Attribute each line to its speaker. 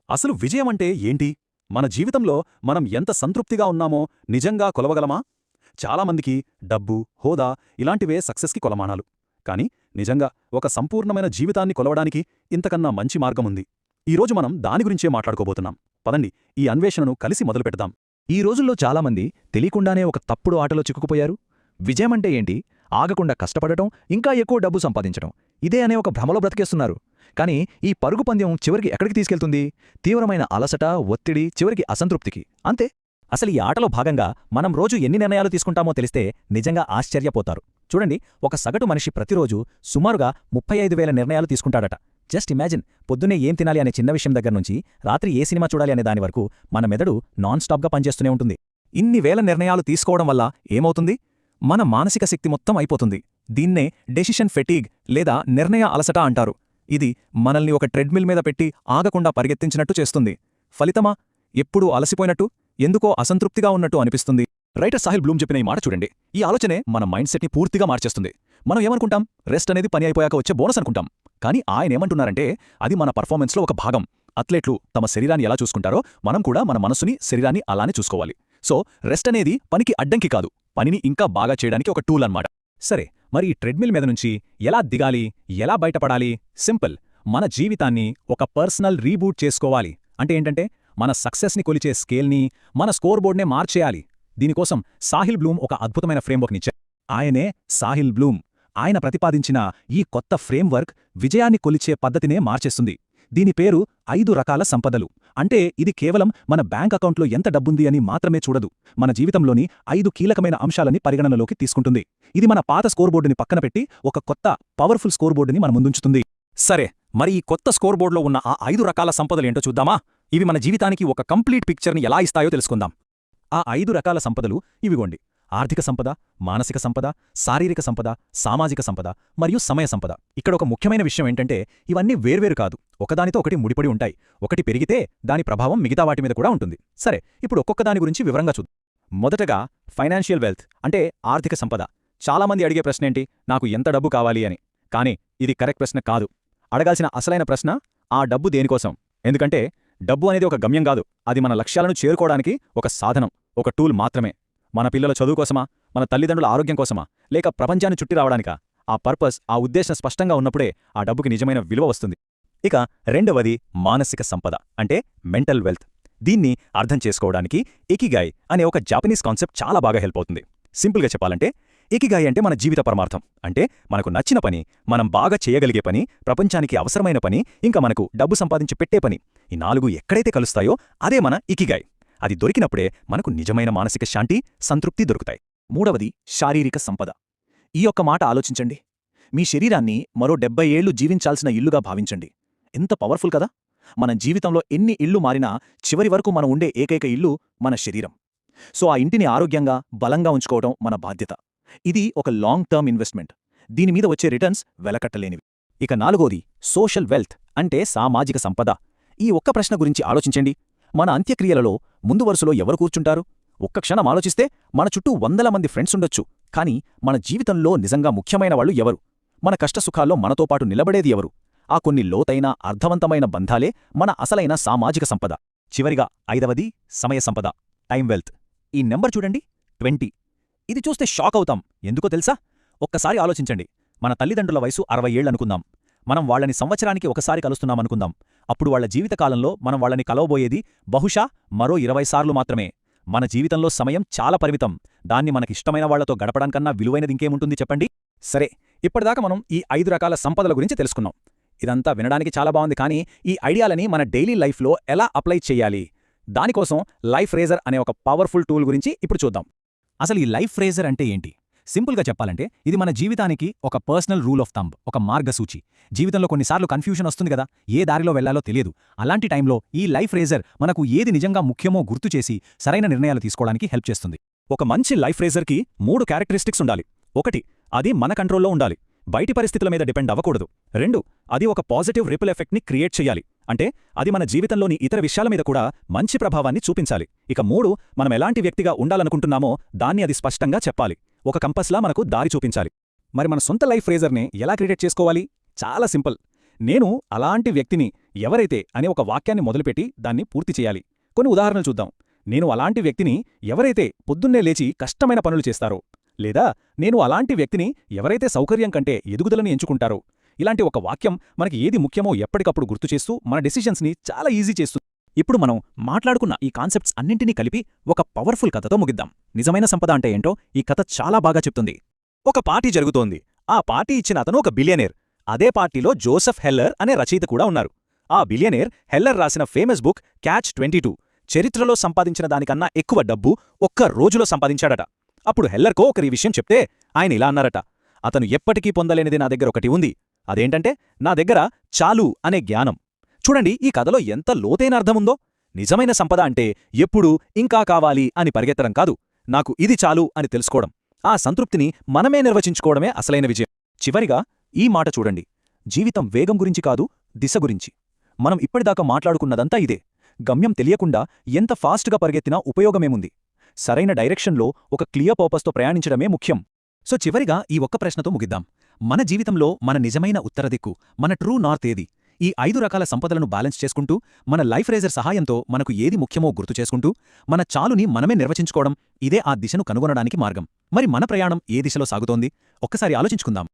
Speaker 1: అసలు విజయమంటే ఏంటి? మన జీవితంలో మనం ఎంత సంతృప్తిగా ఉన్నామో నిజంగా కొలవగలమా? చాలామందికి డబ్బు, హోదా ఇలాంటివే సక్సెస్కి కొలమానాలు. కాని నిజంగా ఒక సంపూర్ణమైన జీవితాన్ని కొలవడానికి ఇంతకన్నా మంచి మార్గముంది. ఈరోజు మనం దాని గురించే మాట్లాడుకోబోతున్నాం. పదండి, ఈ అన్వేషణను కలిసి మొదలుపెడదాం.
Speaker 2: ఈ రోజుల్లో చాలామంది తెలియకుండానే ఒక తప్పుడు ఆటలో చిక్కుకుపోయారు. విజయమంటే ఏంటి? ఆగకుండా కష్టపడటం, ఇంకా ఎక్కువ డబ్బు సంపాదించడం, ఇదే అనే ఒక భ్రమలో బ్రతికేస్తున్నారు. కానీ ఈ పరుగు పందెం చివరికి ఎక్కడికి తీసుకెళ్తుంది? తీవ్రమైన అలసట, ఒత్తిడి, చివరికి అసంతృప్తికి. అంతే.
Speaker 3: అసలు ఈ ఆటలో భాగంగా మనం రోజు ఎన్ని నిర్ణయాలు తీసుకుంటామో తెలిస్తే నిజంగా ఆశ్చర్యపోతారు. చూడండి, ఒక సగటు మనిషి ప్రతిరోజు సుమారుగా 35,000 నిర్ణయాలు తీసుకుంటాడట. జస్ట్ ఇమాజిన్, పొద్దున్నే ఏం తినాలి అనే చిన్న విషయం దగ్గర్నుంచి రాత్రి ఏ సినిమా చూడాలి అనే దాని వరకు మన మెదడు నాన్ స్టాప్గా పనిచేస్తూనే ఉంటుంది. ఇన్ని వేల నిర్ణయాలు తీసుకోవడం వల్ల ఏమవుతుంది? మన మానసిక శక్తి మొత్తం అయిపోతుంది. దీన్నే డెసిషన్ ఫెటీగ్ లేదా నిర్ణయ అలసట అంటారు. ఇది మనల్ని ఒక ట్రెడ్మిల్ మీద పెట్టి ఆగకుండా పరిగెత్తించినట్టు చేస్తుంది. ఫలితమా? ఎప్పుడూ అలసిపోయినట్టు, ఎందుకో అసంతృప్తిగా ఉన్నట్టు అనిపిస్తుంది. రైటర్ సాహిల్ బ్లూమ్ చెప్పిన ఈ మాట చూడండి. ఈ ఆలోచనే మన మైండ్ సెట్ని పూర్తిగా మార్చేస్తుంది. మనం ఏమనుకుంటాం? రెస్ట్ అనేది పని అయిపోయాక వచ్చే బోనస్ అనుకుంటాం. కానీ ఆయనేమంటున్నారంటే అది మన పర్ఫార్మెన్స్లో ఒక భాగం. అథ్లెట్లు తమ శరీరాన్ని ఎలా చూసుకుంటారో మనం కూడా మన మనసుని, శరీరాన్ని అలానే చూసుకోవాలి. సో రెస్ట్ అనేది పనికి అడ్డంకి కాదు, పనిని ఇంకా బాగా చేయడానికి ఒక టూల్ అన్నమాట. సరే, మరి ఈ ట్రెడ్మిల్ మీద నుంచి ఎలా దిగాలి, ఎలా బయటపడాలి? సింపుల్. మన జీవితాన్ని ఒక పర్సనల్ రీబూట్ చేసుకోవాలి. అంటే ఏంటంటే మన సక్సెస్ని కొలిచే స్కేల్ని, మన స్కోర్ బోర్డ్నే మార్చేయాలి. దీనికోసం సాహిల్ బ్లూమ్ ఒక అద్భుతమైన ఫ్రేమ్వర్క్నిచ్చారు. ఆయనే సాహిల్ బ్లూమ్. ఆయన ప్రతిపాదించిన ఈ కొత్త ఫ్రేమ్వర్క్ విజయాన్ని కొలిచే పద్ధతినే మార్చేస్తుంది. దీని పేరు 5 రకాల సంపదలు. అంటే ఇది కేవలం మన బ్యాంక్ అకౌంట్లో ఎంత డబ్బుంది అని మాత్రమే చూడదు, మన జీవితంలోని 5 కీలకమైన అంశాలని పరిగణనలోకి తీసుకుంటుంది. ఇది మన పాత స్కోర్ బోర్డుని పక్కన పెట్టి ఒక కొత్త పవర్ఫుల్ స్కోర్ బోర్డుని మన ముందుంచుతుంది. సరే, మరి ఈ కొత్త స్కోర్ బోర్డులో ఉన్న ఆ 5 రకాల సంపదలేంటో చూద్దామా? ఇవి మన జీవితానికి ఒక కంప్లీట్ పిక్చర్ని ఎలా ఇస్తాయో తెలుసుకుందాం. ఆ 5 రకాల సంపదలు ఇవిగోండి: ఆర్థిక సంపద, మానసిక సంపద, శారీరక సంపద, సామాజిక సంపద మరియు సమయ సంపద. ఇక్కడ ఒక ముఖ్యమైన విషయం ఏంటంటే ఇవన్నీ వేర్వేరు కాదు, ఒకదానితో ఒకటి ముడిపడి ఉంటాయి. ఒకటి పెరిగితే దాని ప్రభావం మిగతా వాటి మీద కూడా ఉంటుంది. సరే, ఇప్పుడు ఒక్కొక్క దాని గురించి వివరంగా చూద్దాం. మొదటగా ఫైనాన్షియల్ వెల్త్ అంటే ఆర్థిక సంపద. చాలామంది అడిగే ప్రశ్నేంటి? నాకు ఎంత డబ్బు కావాలి అని. కానీ ఇది కరెక్ట్ ప్రశ్న కాదు. అడగాల్సిన అసలైన ప్రశ్న, ఆ డబ్బు దేనికోసం? ఎందుకంటే డబ్బు అనేది ఒక గమ్యం కాదు, అది మన లక్ష్యాలను చేరుకోవడానికి ఒక సాధనం, ఒక టూల్ మాత్రమే. మన పిల్లల చదువు కోసమా, మన తల్లిదండ్రుల ఆరోగ్యం కోసమా, లేక ప్రపంచాన్ని చుట్టి రావడానికా? ఆ పర్పస్, ఆ ఉద్దేశం స్పష్టంగా ఉన్నప్పుడే ఆ డబ్బుకి నిజమైన విలువ వస్తుంది. ఇక రెండవది మానసిక సంపద అంటే మెంటల్ వెల్త్. దీన్ని అర్థం చేసుకోవడానికి ఇకిగాయ్ అనే ఒక జాపనీస్ కాన్సెప్ట్ చాలా బాగా హెల్ప్ అవుతుంది. సింపుల్గా చెప్పాలంటే ఇకిగాయ్ అంటే మన జీవిత పరమార్థం. అంటే మనకు నచ్చిన పని, మనం బాగా చేయగలిగే పని, ప్రపంచానికి అవసరమైన పని, ఇంకా మనకు డబ్బు సంపాదించి పెట్టే పని. ఈ 4 ఎక్కడైతే కలుస్తాయో అదే మన ఇకిగాయ్. అది దొరికినప్పుడే మనకు నిజమైన మానసిక శాంతి, సంతృప్తి దొరుకుతాయి. మూడవది శారీరక సంపద. ఈ ఒక్క మాట ఆలోచించండి. మీ శరీరాన్ని మరో 70 ఏళ్లు జీవించాల్సిన ఇల్లుగా భావించండి. ఎంత పవర్ఫుల్ కదా! మన జీవితంలో ఎన్ని ఇళ్ళు మారినా చివరి వరకు మనం ఉండే ఏకైక ఇల్లు మన శరీరం. సో ఆ ఇంటిని ఆరోగ్యంగా, బలంగా ఉంచుకోవడం మన బాధ్యత. ఇది ఒక లాంగ్ టర్మ్ ఇన్వెస్ట్మెంట్. దీనిమీద వచ్చే రిటర్న్స్ వెలకట్టలేనివి. ఇక నాలుగోది సోషల్ వెల్త్ అంటే సామాజిక సంపద. ఈ ఒక్క ప్రశ్న గురించి ఆలోచించండి. మన అంత్యక్రియలలో ముందు వరుసలో ఎవరు కూర్చుంటారు? ఒక్క క్షణం ఆలోచిస్తే మన చుట్టూ 100 మంది ఫ్రెండ్స్ ఉండొచ్చు. కానీ మన జీవితంలో నిజంగా ముఖ్యమైన వాళ్ళు ఎవరు? మన కష్టసుఖాల్లో మనతో పాటు నిలబడేది ఎవరు? ఆ కొన్ని లోతైన, అర్థవంతమైన బంధాలే మన అసలైన సామాజిక సంపద. చివరిగా 5వది సమయ సంపద, టైం వెల్త్. ఈ నెంబర్ చూడండి, 20. ఇది చూస్తే షాక్ అవుతాం. ఎందుకో తెలుసా? ఒక్కసారి ఆలోచించండి. మన తల్లిదండ్రుల వయసు 60 ఏళ్లనుకుందాం. మనం వాళ్లని సంవత్సరానికి ఒకసారి కలుస్తున్నామనుకుందాం. అప్పుడు వాళ్ల జీవితకాలంలో మనం వాళ్లని కలవబోయేది బహుశా మరో 20 సార్లు మాత్రమే. మన జీవితంలో సమయం చాలా పరిమితం. దాన్ని మనకిష్టమైన వాళ్లతో గడపడానికన్నా విలువైనదింకేముంటుంది చెప్పండి? సరే, ఇప్పటిదాకా మనం ఈ 5 రకాల సంపదల గురించి తెలుసుకున్నాం. ఇదంతా వినడానికి చాలా బాగుంది. కానీ ఈ ఐడియాలని మన డైలీ లైఫ్లో ఎలా అప్లై చెయ్యాలి? దానికోసం లైఫ్ రేజర్ అనే ఒక పవర్ఫుల్ టూల్ గురించి ఇప్పుడు చూద్దాం. అసలు ఈ లైఫ్ రేజర్ అంటే ఏంటి? సింపుల్గా చెప్పాలంటే ఇది మన జీవితానికి ఒక పర్సనల్ రూల్ ఆఫ్ థంబ్, ఒక మార్గసూచి. జీవితంలో కొన్నిసార్లు కన్ఫ్యూషన్ వస్తుంది కదా, ఏ దారిలో వెళ్లాలో తెలియదు. అలాంటి టైంలో ఈ లైఫ్ రేజర్ మనకు ఏది నిజంగా ముఖ్యమో గుర్తుచేసి సరైన నిర్ణయాలు తీసుకోవడానికి హెల్ప్ చేస్తుంది. ఒక మంచి లైఫ్ రేజర్కి 3 క్యారెక్టరిస్టిక్స్ ఉండాలి. 1, అది మన కంట్రోల్లో ఉండాలి, బయటి పరిస్థితుల మీద డిపెండ్ అవ్వకూడదు. 2, అది ఒక పాజిటివ్ రిపుల్ ఎఫెక్ట్ని క్రియేట్ చెయ్యాలి. అంటే అది మన జీవితంలోని ఇతర విషయాల మీద కూడా మంచి ప్రభావాన్ని చూపించాలి. ఇక 3, మనం ఎలాంటి వ్యక్తిగా ఉండాలనుకుంటున్నామో దాన్ని అది స్పష్టంగా చెప్పాలి, ఒక కంపస్లా మనకు దారి చూపించాలి. మరి మన సొంత లైఫ్ రేజర్ని ఎలా క్రియేట్ చేసుకోవాలి? చాలా సింపుల్. నేను అలాంటి వ్యక్తిని,
Speaker 1: ఎవరైతే అనే ఒక వాక్యాన్ని మొదలుపెట్టి దాన్ని పూర్తి చేయాలి. కొన్ని ఉదాహరణలు చూద్దాం. నేను అలాంటి వ్యక్తిని ఎవరైతే పొద్దున్నే లేచి కష్టమైన పనులు చేస్తారో, లేదా నేను అలాంటి వ్యక్తిని ఎవరైతే సౌకర్యం కంటే ఎదుగుదలని ఎంచుకుంటారో. ఇలాంటి ఒక వాక్యం మనకి ఏది ముఖ్యమో ఎప్పటికప్పుడు గుర్తుచేస్తూ మన డెసిషన్స్ని చాలా ఈజీ చేస్తుంది.
Speaker 3: ఇప్పుడు మనం మాట్లాడుకున్న ఈ కాన్సెప్ట్స్ అన్నింటినీ కలిపి ఒక పవర్ఫుల్ కథతో ముగిద్దాం. నిజమైన సంపద అంటే ఏంటో ఈ కథ చాలా బాగా చెప్తుంది. ఒక పార్టీ జరుగుతోంది. ఆ పార్టీ ఇచ్చిన అతను ఒక బిలియనేర్. అదే పార్టీలో జోసెఫ్ హెల్లర్ అనే రచయిత కూడా ఉన్నారు. ఆ బిలియనేర్ హెల్లర్ రాసిన ఫేమస్ బుక్ క్యాచ్ 22 చరిత్రలో సంపాదించిన దానికన్నా ఎక్కువ డబ్బు ఒక్క రోజులో సంపాదించాడట. అప్పుడు హెల్లర్కో ఒకరి విషయం చెప్తే ఆయన ఇలా అన్నారట, అతను ఎప్పటికీ పొందలేనిది నా దగ్గర ఒకటి ఉంది. అదేంటంటే నా దగ్గర చాలు అనే జ్ఞానం. చూడండి ఈ కథలో ఎంత లోతైన అర్థముందో. నిజమైన సంపద అంటే ఎప్పుడూ ఇంకా కావాలి అని పరిగెత్తడం కాదు, నాకు ఇది చాలు అని తెలుసుకోవడం. ఆ సంతృప్తిని మనమే నిర్వచించుకోవడమే అసలైన విజయం. చివరిగా ఈ మాట చూడండి, జీవితం వేగం గురించి కాదు, దిశ గురించి. మనం ఇప్పటిదాకా మాట్లాడుకున్నదంతా ఇదే. గమ్యం తెలియకుండా ఎంత ఫాస్ట్గా పరిగెత్తినా ఉపయోగమేముంది? సరైన డైరెక్షన్లో ఒక క్లియర్ పర్పస్తో ప్రయాణించడమే ముఖ్యం. సో చివరిగా ఈ ఒక్క ప్రశ్నతో ముగిద్దాం. మన జీవితంలో మన నిజమైన ఉత్తర దిక్కు, మన ట్రూ నార్త్ ఏది? ఈ 5 రకాల సంపదలను బ్యాలెన్స్ చేసుకుంటూ, మన లైఫ్ రేజర్ సహాయంతో మనకు ఏది ముఖ్యమో గుర్తు చేసుకుంటూ, మన చాలుని మనమే నిర్వచించుకోవడం, ఇదే ఆ దిశను కనుగొనడానికి మార్గం. మరి మన ప్రయాణం ఏ దిశలో సాగుతోంది? ఒక్కసారి ఆలోచించుకుందాం.